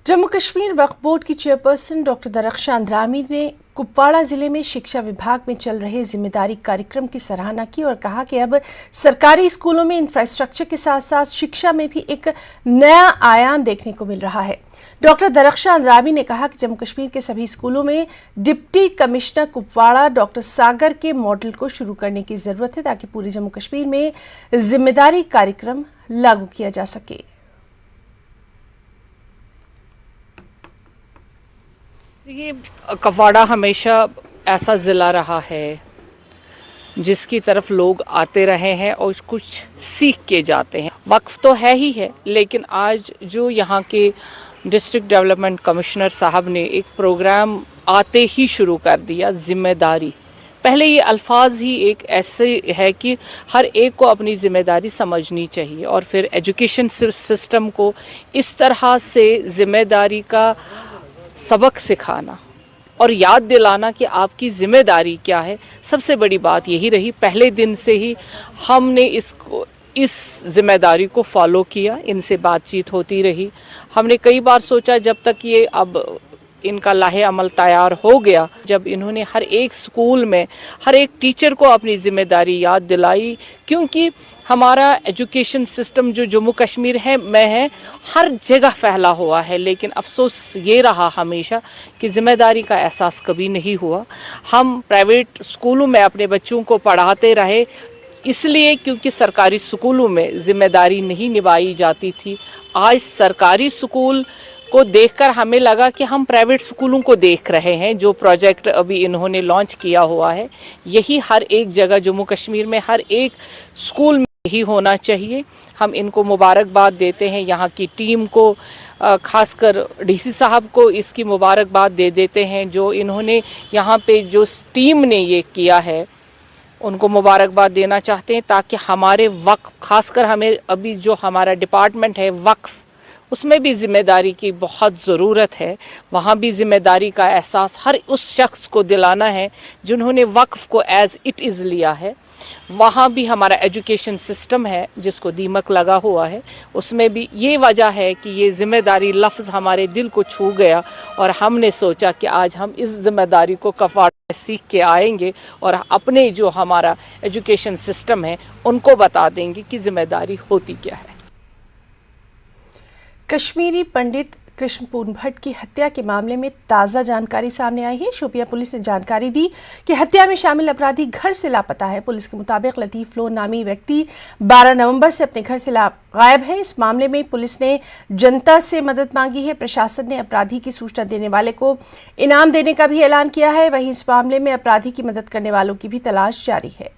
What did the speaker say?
जम्मू कश्मीर वक्फ board की chairperson doctor Darakhshan अंद्रामी ने कुपवाड़ा जिले में शिक्षा विभाग में चल रहे जिम्मेदारी कार्यक्रम की सराहना की और कहा कि अब सरकारी स्कूलों में इंफ्रास्ट्रक्चर के साथ साथ शिक्षा में भी एक नया आयाम देखने को मिल रहा है। डॉक्टर दरख्शां अंद्रामी ने कहा कि जम्मू कश्मीर के सभी स्कूलों में डिप्टी कमिश्नर कुपवाड़ा डॉक्टर सागर के मॉडल को शुरू करने की जरूरत है ताकि पूरे जम्मू कश्मीर में जिम्मेदारी कार्यक्रम लागू किया जा सके। ये कुपवाड़ा हमेशा ऐसा ज़िला रहा है जिसकी तरफ लोग आते रहे हैं और कुछ सीख के जाते हैं। वक्फ तो है ही है, लेकिन आज जो यहाँ के डिस्ट्रिक्ट डेवलपमेंट कमिश्नर साहब ने एक प्रोग्राम आते ही शुरू कर दिया, जिम्मेदारी। पहले ये अल्फाज ही एक ऐसे है कि हर एक को अपनी ज़िम्मेदारी समझनी चाहिए और फिर एजुकेशन सिस्टम को इस तरह से ज़िम्मेदारी का सबक सिखाना और याद दिलाना कि आपकी ज़िम्मेदारी क्या है। सबसे बड़ी बात यही रही, पहले दिन से ही हमने इस ज़िम्मेदारी को फॉलो किया, इनसे बातचीत होती रही। हमने कई बार सोचा जब तक ये अब इनका लाहे अमल तैयार हो गया, जब इन्होंने हर एक स्कूल में हर एक टीचर को अपनी ज़िम्मेदारी याद दिलाई, क्योंकि हमारा एजुकेशन सिस्टम जो जम्मू कश्मीर में है हर जगह फैला हुआ है, लेकिन अफसोस ये रहा हमेशा कि ज़िम्मेदारी का एहसास कभी नहीं हुआ। हम प्राइवेट स्कूलों में अपने बच्चों को पढ़ाते रहे इसलिए क्योंकि सरकारी स्कूलों में ज़िम्मेदारी नहीं निभाई जाती थी। आज सरकारी स्कूल को देखकर हमें लगा कि हम प्राइवेट स्कूलों को देख रहे हैं। जो प्रोजेक्ट अभी इन्होंने लॉन्च किया हुआ है, यही हर एक जगह जम्मू कश्मीर में हर एक स्कूल में ही होना चाहिए। हम इनको मुबारकबाद देते हैं, यहाँ की टीम को, खासकर डीसी साहब को इसकी मुबारकबाद दे देते हैं। जो इन्होंने यहाँ पे जो टीम ने ये किया है उनको मुबारकबाद देना चाहते हैं, ताकि हमारे वक्फ, खासकर हमें अभी जो हमारा डिपार्टमेंट है वक्फ, उसमें भी ज़िम्मेदारी की बहुत ज़रूरत है। वहाँ भी ज़िम्मेदारी का एहसास हर उस शख्स को दिलाना है जिन्होंने वक्फ को एज़ इट इज़ लिया है। वहाँ भी हमारा एजुकेशन सिस्टम है जिसको दीमक लगा हुआ है, उसमें भी ये वजह है कि ये ज़िम्मेदारी लफ्ज़ हमारे दिल को छू गया और हमने सोचा कि आज हम इस ज़िम्मेदारी को कुपवाड़ा सीख के आएंगे और अपने जो हमारा एजुकेशन सिस्टम है उनको बता देंगे कि ज़िम्मेदारी होती क्या है। कश्मीरी पंडित कृष्णपूर्ण भट्ट की हत्या के मामले में ताज़ा जानकारी सामने आई है। शोपियां पुलिस ने जानकारी दी कि हत्या में शामिल अपराधी घर से लापता है। पुलिस के मुताबिक लतीफ़ लोन नामी व्यक्ति 12 नवंबर से अपने घर से गायब है। इस मामले में पुलिस ने जनता से मदद मांगी है। प्रशासन ने अपराधी की सूचना देने वाले को इनाम देने का भी ऐलान किया है। वहीं इस मामले में अपराधी की मदद करने वालों की भी तलाश जारी है।